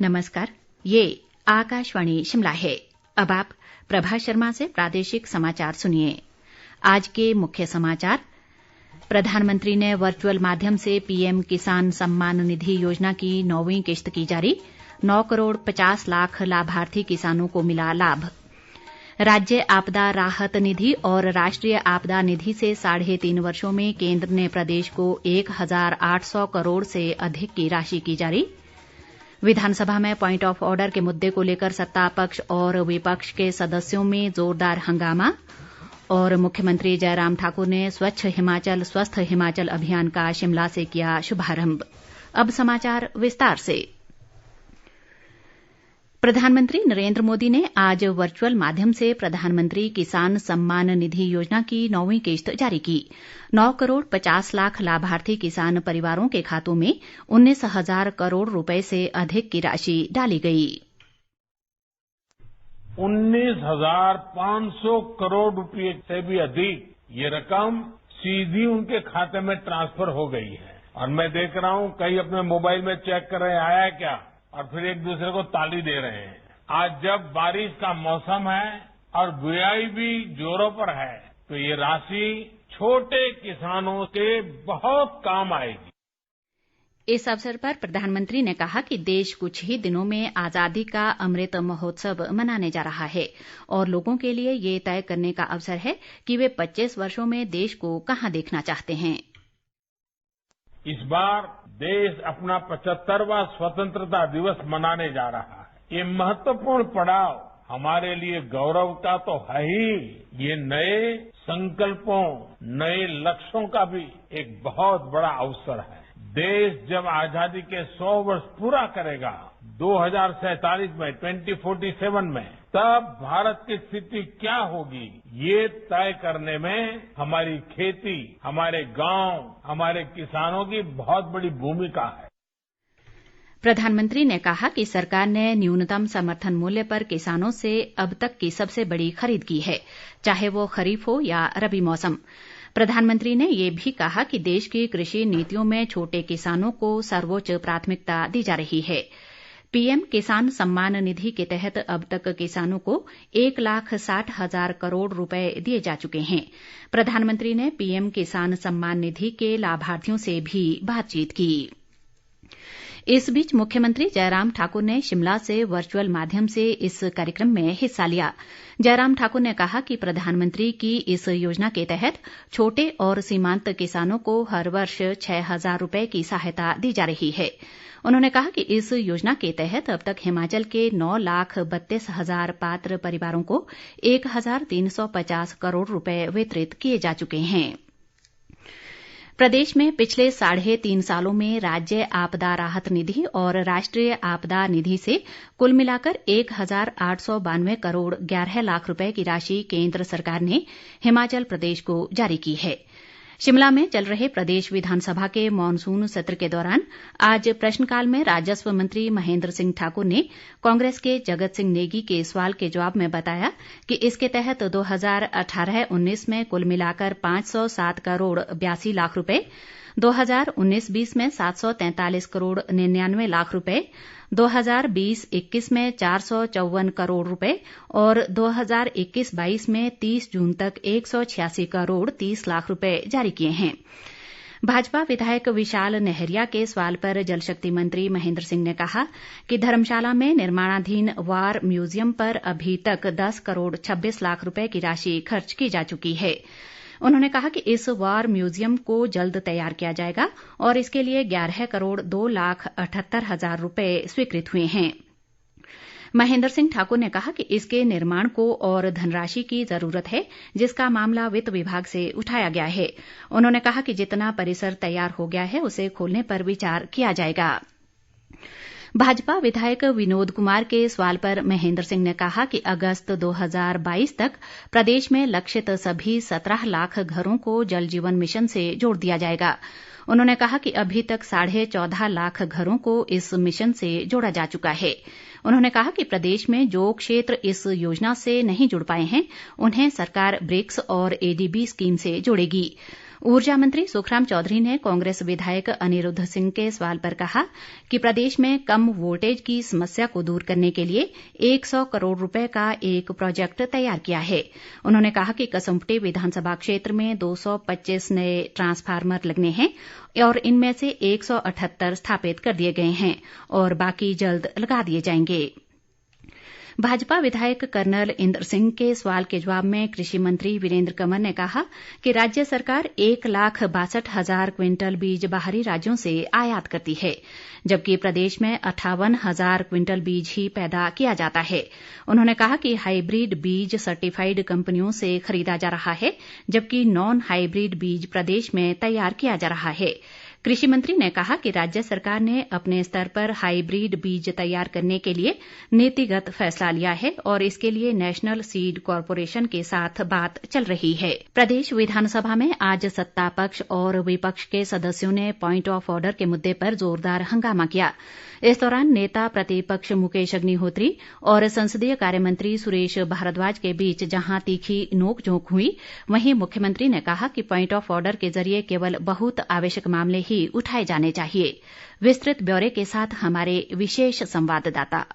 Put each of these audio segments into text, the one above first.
नमस्कार, ये आकाशवाणी शिमला है। अब आप प्रभा शर्मा से प्रादेशिक समाचार सुनिए। आज के मुख्य समाचार। प्रधानमंत्री ने वर्चुअल माध्यम से पीएम किसान सम्मान निधि योजना की 9वीं किश्त की जारी। 9 करोड़ 50 लाख लाभार्थी किसानों को मिला लाभ। राज्य आपदा राहत निधि और राष्ट्रीय आपदा निधि से 3.5 वर्षों में केंद्र ने प्रदेश को 1,800 करोड़ से अधिक की राशि की जारी। विधानसभा में पॉइंट ऑफ ऑर्डर के मुद्दे को लेकर सत्ता पक्ष और विपक्ष के सदस्यों में जोरदार हंगामा। और मुख्यमंत्री जयराम ठाकुर ने स्वच्छ हिमाचल स्वस्थ हिमाचल अभियान का शिमला से किया शुभारंभ। अब समाचार विस्तार से। प्रधानमंत्री नरेंद्र मोदी ने आज वर्चुअल माध्यम से प्रधानमंत्री किसान सम्मान निधि योजना की 9वीं किश्त जारी की। 9 करोड़ 50 लाख लाभार्थी किसान परिवारों के खातों में 19,000 करोड़ रुपए से अधिक की राशि डाली गई। 19,500 करोड़ रुपए से भी अधिक ये रकम सीधी उनके खाते में ट्रांसफर हो गई है। और मैं देख रहा हूं कई अपने मोबाइल में चेक कर रहे हैं आया क्या, और फिर एक दूसरे को ताली दे रहे हैं। आज जब बारिश का मौसम है और बुआई भी जोरों पर है तो ये राशि छोटे किसानों के बहुत काम आएगी। इस अवसर पर प्रधानमंत्री ने कहा कि देश कुछ ही दिनों में आजादी का अमृत महोत्सव मनाने जा रहा है और लोगों के लिए ये तय करने का अवसर है कि वे 25 वर्षों में देश को कहां देखना चाहते हैं। इस बार देश अपना 75वां स्वतंत्रता दिवस मनाने जा रहा है। ये महत्वपूर्ण पड़ाव हमारे लिए गौरव का तो है ही, ये नए संकल्पों नए लक्ष्यों का भी एक बहुत बड़ा अवसर है। देश जब आजादी के 100 वर्ष पूरा करेगा 2047 में 2047 में, तब भारत की स्थिति क्या होगी ये तय करने में हमारी खेती, हमारे गांव, हमारे किसानों की बहुत बड़ी भूमिका है। प्रधानमंत्री ने कहा कि सरकार ने न्यूनतम समर्थन मूल्य पर किसानों से अब तक की सबसे बड़ी खरीद की है, चाहे वो खरीफ हो या रबी मौसम। प्रधानमंत्री ने ये भी कहा कि देश की कृषि नीतियों में छोटे किसानों को सर्वोच्च प्राथमिकता दी जा रही है। पीएम किसान सम्मान निधि के तहत अब तक किसानों को 1,60,000 करोड़ रुपए दिए जा चुके हैं। प्रधानमंत्री ने पीएम किसान सम्मान निधि के लाभार्थियों से भी बातचीत की। इस बीच मुख्यमंत्री जयराम ठाकुर ने शिमला से वर्चुअल माध्यम से इस कार्यक्रम में हिस्सा लिया। जयराम ठाकुर ने कहा कि प्रधानमंत्री की इस योजना के तहत छोटे और सीमांत किसानों को हर वर्ष 6,000 रुपए की सहायता दी जा रही है। उन्होंने कहा कि इस योजना के तहत अब तक हिमाचल के 9,32,000 पात्र परिवारों को 1,350 करोड़ रुपए वितरित किए जा चुके हैं। प्रदेश में पिछले 3.5 सालों में राज्य आपदा राहत निधि और राष्ट्रीय आपदा निधि से कुल मिलाकर 1,892 करोड़ 11 लाख रुपए की राशि केंद्र सरकार ने हिमाचल प्रदेश को जारी की है। शिमला में चल रहे प्रदेश विधानसभा के मॉनसून सत्र के दौरान आज प्रश्नकाल में राजस्व मंत्री महेंद्र सिंह ठाकुर ने कांग्रेस के जगत सिंह नेगी के सवाल के जवाब में बताया कि इसके तहत 2018-19 में कुल मिलाकर 507 करोड़ 82 लाख रुपए, 2019-20 में 743 करोड़ 99 लाख रुपए, 2020-21 में 454 करोड़ रुपए और 2021-22 में 30 जून तक 186 करोड़ 30 लाख रुपए जारी किए हैं। भाजपा विधायक विशाल नहरिया के सवाल पर जल शक्ति मंत्री महेंद्र सिंह ने कहा कि धर्मशाला में निर्माणाधीन वार म्यूजियम पर अभी तक 10 करोड़ 26 लाख रुपए की राशि खर्च की जा चुकी है। उन्होंने कहा कि इस वार म्यूजियम को जल्द तैयार किया जाएगा और इसके लिए 11 करोड़ 2,78,000 रुपए स्वीकृत हुए हैं। महेंद्र सिंह ठाकुर ने कहा कि इसके निर्माण को और धनराशि की जरूरत है, जिसका मामला वित्त विभाग से उठाया गया है। उन्होंने कहा कि जितना परिसर तैयार हो गया है उसे खोलने पर विचार किया जाएगा। भाजपा विधायक विनोद कुमार के सवाल पर महेंद्र सिंह ने कहा कि अगस्त 2022 तक प्रदेश में लक्षित सभी 17 लाख घरों को जल जीवन मिशन से जोड़ दिया जाएगा। उन्होंने कहा कि अभी तक 14.5 लाख घरों को इस मिशन से जोड़ा जा चुका है। उन्होंने कहा कि प्रदेश में जो क्षेत्र इस योजना से नहीं जुड़ पाए हैं उन्हें सरकार ब्रिक्स और एडीबी स्कीम से जोड़ेगी। ऊर्जा मंत्री सुखराम चौधरी ने कांग्रेस विधायक अनिरुद्ध सिंह के सवाल पर कहा कि प्रदेश में कम वोल्टेज की समस्या को दूर करने के लिए 100 करोड़ रुपए का एक प्रोजेक्ट तैयार किया है। उन्होंने कहा कि कसुम्पटी विधानसभा क्षेत्र में 225 नए ट्रांसफार्मर लगने हैं और इनमें से 178 स्थापित कर दिए गए हैं और बाकी जल्द लगा दिए जाएंगे। भाजपा विधायक कर्नल इंद्र सिंह के सवाल के जवाब में कृषि मंत्री वीरेंद्र कंवर ने कहा कि राज्य सरकार 1,62,000 क्विंटल बीज बाहरी राज्यों से आयात करती है, जबकि प्रदेश में 58,000 क्विंटल बीज ही पैदा किया जाता है। उन्होंने कहा कि हाईब्रिड बीज सर्टिफाइड कंपनियों से खरीदा जा रहा है, जबकि नॉन हाईब्रिड बीज प्रदेश में तैयार किया जा रहा है। कृषि मंत्री ने कहा कि राज्य सरकार ने अपने स्तर पर हाईब्रिड बीज तैयार करने के लिए नीतिगत फैसला लिया है और इसके लिए नेशनल सीड कॉरपोरेशन के साथ बात चल रही है। प्रदेश विधानसभा में आज सत्ता पक्ष और विपक्ष के सदस्यों ने पॉइंट ऑफ ऑर्डर के मुद्दे पर जोरदार हंगामा किया। इस दौरान नेता प्रतिपक्ष मुकेश अग्निहोत्री और संसदीय कार्य मंत्री सुरेश भारद्वाज के बीच जहां तीखी नोक-झोंक हुई, वहीं मुख्यमंत्री ने कहा कि पॉइंट ऑफ ऑर्डर के जरिए केवल बहुत आवश्यक मामले ही उठाए जाने चाहिए। विस्तृत ब्यौरे के साथ हमारे विशेष संवाददाता।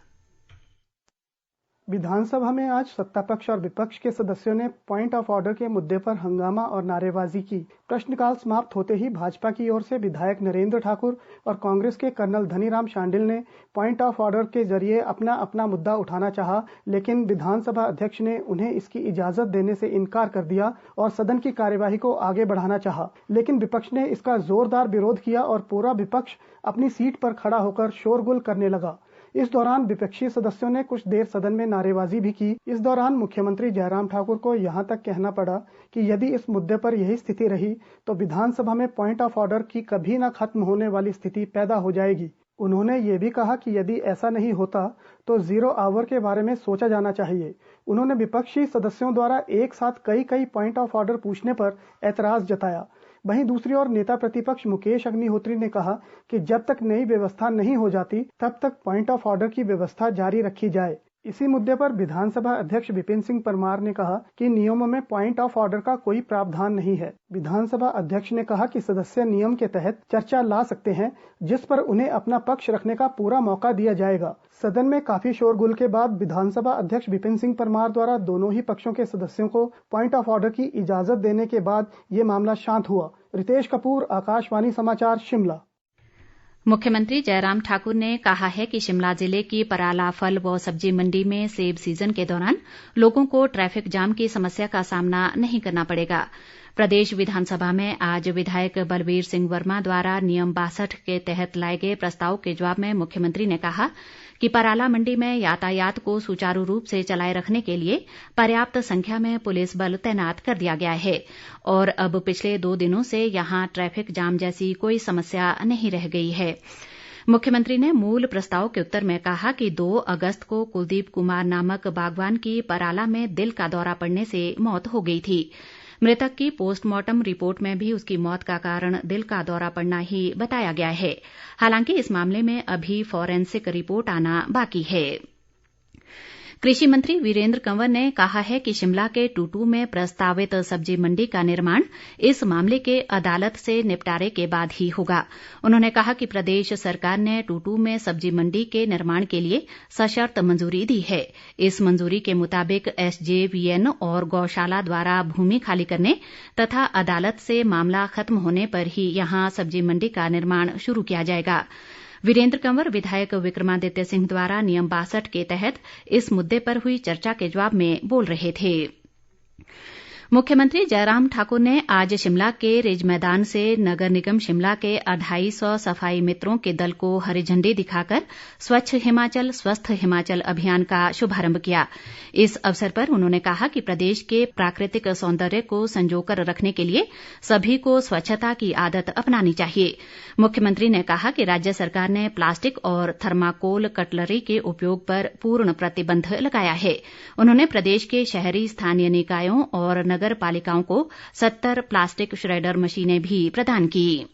विधानसभा में आज सत्तापक्ष और विपक्ष के सदस्यों ने पॉइंट ऑफ ऑर्डर के मुद्दे पर हंगामा और नारेबाजी की। प्रश्नकाल समाप्त होते ही भाजपा की ओर से विधायक नरेंद्र ठाकुर और कांग्रेस के कर्नल धनीराम शांडिल ने पॉइंट ऑफ ऑर्डर के जरिए अपना अपना मुद्दा उठाना चाहा, लेकिन विधानसभा अध्यक्ष ने उन्हें इसकी इजाजत देने से इनकार कर दिया और सदन की कार्यवाही को आगे बढ़ाना चाहा। लेकिन विपक्ष ने इसका जोरदार विरोध किया और पूरा विपक्ष अपनी सीट पर खड़ा होकर शोरगुल करने लगा। इस दौरान विपक्षी सदस्यों ने कुछ देर सदन में नारेबाजी भी की। इस दौरान मुख्यमंत्री जयराम ठाकुर को यहां तक कहना पड़ा कि यदि इस मुद्दे पर यही स्थिति रही तो विधानसभा में पॉइंट ऑफ ऑर्डर की कभी न खत्म होने वाली स्थिति पैदा हो जाएगी। उन्होंने ये भी कहा कि यदि ऐसा नहीं होता तो 0 आवर के बारे में सोचा जाना चाहिए। उन्होंने विपक्षी सदस्यों द्वारा एक साथ कई पॉइंट ऑफ ऑर्डर पूछने पर ऐतराज जताया। वहीं दूसरी ओर नेता प्रतिपक्ष मुकेश अग्निहोत्री ने कहा कि जब तक नई व्यवस्था नहीं हो जाती तब तक पॉइंट ऑफ ऑर्डर की व्यवस्था जारी रखी जाए। इसी मुद्दे पर विधानसभा अध्यक्ष विपिन सिंह परमार ने कहा कि नियमों में पॉइंट ऑफ ऑर्डर का कोई प्रावधान नहीं है। विधानसभा अध्यक्ष ने कहा कि सदस्य नियम के तहत चर्चा ला सकते हैं, जिस पर उन्हें अपना पक्ष रखने का पूरा मौका दिया जाएगा। सदन में काफी शोरगुल के बाद विधानसभा अध्यक्ष विपिन सिंह परमार द्वारा दोनों ही पक्षों के सदस्यों को पॉइंट ऑफ ऑर्डर की इजाजत देने के बाद ये मामला शांत हुआ। रितेश कपूर, आकाशवाणी समाचार, शिमला। मुख्यमंत्री जयराम ठाकुर ने कहा है कि शिमला जिले की पराला फल व सब्जी मंडी में सेब सीजन के दौरान लोगों को ट्रैफिक जाम की समस्या का सामना नहीं करना पड़ेगा। प्रदेश विधानसभा में आज विधायक बलवीर सिंह वर्मा द्वारा नियम 62 के तहत लाए गए प्रस्ताव के जवाब में मुख्यमंत्री ने कहा कि पराला मंडी में यातायात को सुचारू रूप से चलाए रखने के लिए पर्याप्त संख्या में पुलिस बल तैनात कर दिया गया है और अब पिछले 2 दिनों से यहां ट्रैफिक जाम जैसी कोई समस्या नहीं रह गई है। मुख्यमंत्री ने मूल प्रस्ताव के उत्तर में कहा कि 2 अगस्त को कुलदीप कुमार नामक बागवान की पराला में दिल का दौरा पड़ने से मौत हो गई थी। मृतक की पोस्टमार्टम रिपोर्ट में भी उसकी मौत का कारण दिल का दौरा पड़ना ही बताया गया है। हालांकि इस मामले में अभी फॉरेंसिक रिपोर्ट आना बाकी है। कृषि मंत्री वीरेंद्र कंवर ने कहा है कि शिमला के टूटू में प्रस्तावित सब्जी मंडी का निर्माण इस मामले के अदालत से निपटारे के बाद ही होगा। उन्होंने कहा कि प्रदेश सरकार ने टूटू में सब्जी मंडी के निर्माण के लिए सशर्त मंजूरी दी है। इस मंजूरी के मुताबिक SJVN और गौशाला द्वारा भूमि खाली करने तथा अदालत से मामला खत्म होने पर ही यहां सब्जी मंडी का निर्माण शुरू किया जाएगा। वीरेंद्र कंवर विधायक विक्रमादित्य सिंह द्वारा नियम 62 के तहत इस मुद्दे पर हुई चर्चा के जवाब में बोल रहे थे। मुख्यमंत्री जयराम ठाकुर ने आज शिमला के रिज मैदान से नगर निगम शिमला के 250 सफाई मित्रों के दल को हरी झंडी दिखाकर स्वच्छ हिमाचल स्वस्थ हिमाचल अभियान का शुभारंभ किया। इस अवसर पर उन्होंने कहा कि प्रदेश के प्राकृतिक सौंदर्य को संजोकर रखने के लिए सभी को स्वच्छता की आदत अपनानी चाहिए। मुख्यमंत्री ने कहा कि राज्य सरकार ने प्लास्टिक और थर्माकोल कटलरी के उपयोग पर पूर्ण प्रतिबंध लगाया है। उन्होंने प्रदेश के शहरी स्थानीय निकायों और नगर पालिकाओं को 70 प्लास्टिक श्रेडर मशीनें भी प्रदान की।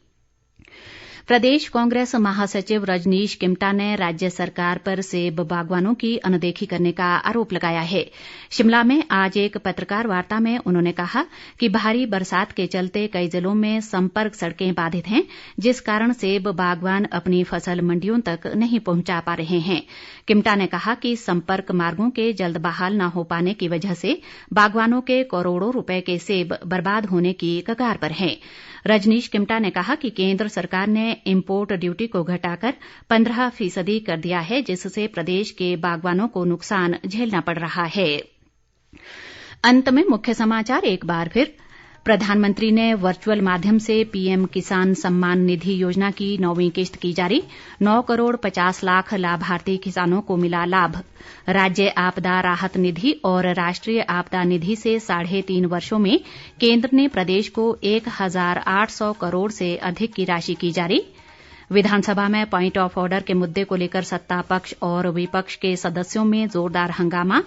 प्रदेश कांग्रेस महासचिव रजनीश किमटा ने राज्य सरकार पर सेब बागवानों की अनदेखी करने का आरोप लगाया है। शिमला में आज एक पत्रकार वार्ता में उन्होंने कहा कि भारी बरसात के चलते कई जिलों में संपर्क सड़कें बाधित हैं, जिस कारण सेब बागवान अपनी फसल मंडियों तक नहीं पहुंचा पा रहे हैं। किमटा ने कहा कि संपर्क मार्गों के जल्द बहाल न हो पाने की वजह से बागवानों के करोड़ों रुपए के सेब बर्बाद होने की कगार पर हैं। रजनीश किमटा ने कहा कि केंद्र सरकार ने इंपोर्ट ड्यूटी को घटाकर 15% कर दिया है, जिससे प्रदेश के बागवानों को नुकसान झेलना पड़ रहा है। अंत में मुख्य समाचार एक बार फिर। प्रधानमंत्री ने वर्चुअल माध्यम से पीएम किसान सम्मान निधि योजना की 9वीं किश्त की जारी। 9 करोड़ 50 लाख लाभार्थी किसानों को मिला लाभ। राज्य आपदा राहत निधि और राष्ट्रीय आपदा निधि से 3.5 वर्षों में केंद्र ने प्रदेश को 1800 करोड़ से अधिक की राशि की जारी। विधानसभा में पॉइंट ऑफ ऑर्डर के मुद्दे को लेकर सत्ता पक्ष और विपक्ष के सदस्यों में जोरदार हंगामा।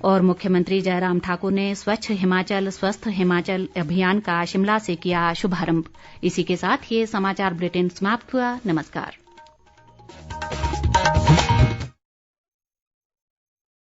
और मुख्यमंत्री जयराम ठाकुर ने स्वच्छ हिमाचल स्वस्थ हिमाचल अभियान का शिमला से किया शुभारंभ। इसी के साथ ये समाचार बुलेटिन समाप्त हुआ। नमस्कार।